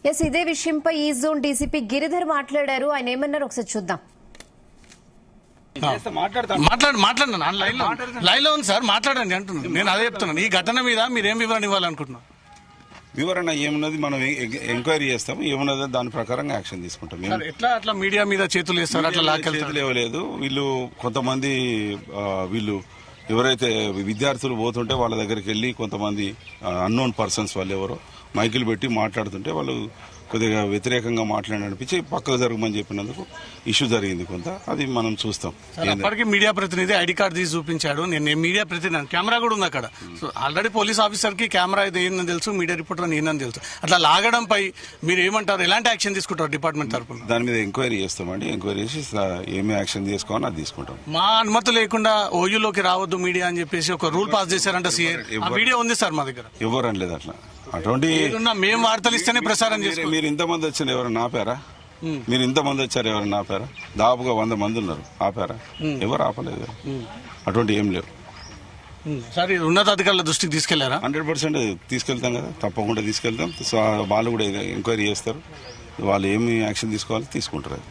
Yes ఇదే విషయంపై ఈ జోన్ డీసీపీ గిరిధర్ మాట్లాడారు. ఆయన ఏమన్నారు ఒకసారి చూద్దాం. మాట్లాడండి లైన్ లో ఉంది సార్, మాట్లాడండి అంటున్నాను. నేను అదే చెప్తున్నాను. ఈ ఘటన మీద మీరేం వివరణ ఇవ్వాలనుకుంటున్నారు? వివరణ ఏమున్నది మనం ఎంక్వైరీ చేస్తాం, ఏమున్నదో దాని ప్రకారంగా యాక్షన్ తీసుకుంటాం. ఎట్లా అట్లా మీడియా మీద చేతులు వేస్తారు, అట్లా చేతులు ఇవ్వలేదు. వీళ్ళు కొంతమంది వీళ్ళు ఎవరైతే విద్యార్థులు పోతుంటే వాళ్ళ దగ్గరికి వెళ్ళి కొంతమంది అన్నోన్ పర్సన్స్ వాళ్ళు ఎవరో మైకులు పెట్టి మాట్లాడుతుంటే వాళ్ళు కొద్దిగా వ్యతిరేకంగా మాట్లాడనిపించి పక్కకు జరగమని చెప్పినందుకు ఇష్యూ జరిగింది కొంత. అది మనం చూస్తాం. అప్పటికి మీడియా ప్రతినిధి ఐడి కార్డు తీసి చూపించాడు. నేను మీడియా ప్రతినిధి, కెమెరా కూడా ఉంది అక్కడ. ఆల్రెడీ పోలీస్ ఆఫీసర్ కి కెమెరా ఇది ఏందని తెలుసు, మీడియా రిపోర్టర్ ఏందని తెలుసు. అట్లా లాగడంపై మీరు ఏమంటారు, ఎలాంటి యాక్షన్ తీసుకుంటారు డిపార్ట్మెంట్ తరఫున? దాని మీద ఎంక్వైరీ చేస్తామండి. ఎంక్వైరీ చేసి ఏమి యాక్షన్ తీసుకోవాలని అది తీసుకుంటాం. మా అనుమతి లేకుండా ఓయూలోకి రావద్దు మీడియా అని చెప్పేసి ఒక రూల్ పాస్ చేశారంట సీఏ. వీడియో ఉంది సార్ మా దగ్గర. ఎవరు అనలేదు అట్లా. అటువంటి మేము వార్తలు ఇస్తేనే ప్రసారం చేసి. మీరు ఇంతమంది వచ్చారు, ఎవరైనా ఆపారా? మీరు ఇంతమంది వచ్చారు, ఎవరైనా ఆపారా? దాదాపుగా 100 మంది ఉన్నారు, ఆపారా? ఎవరు ఆపలేదు. అటువంటి ఏం లేవు. సరే, ఉన్నతాధికారుల దృష్టికి తీసుకెళ్లారా? 100% తీసుకెళ్తాం కదా, తప్పకుండా తీసుకెళ్తాం. వాళ్ళు కూడా ఎంక్వైరీ చేస్తారు. వాళ్ళు ఏమి యాక్షన్ తీసుకోవాలి తీసుకుంటారు.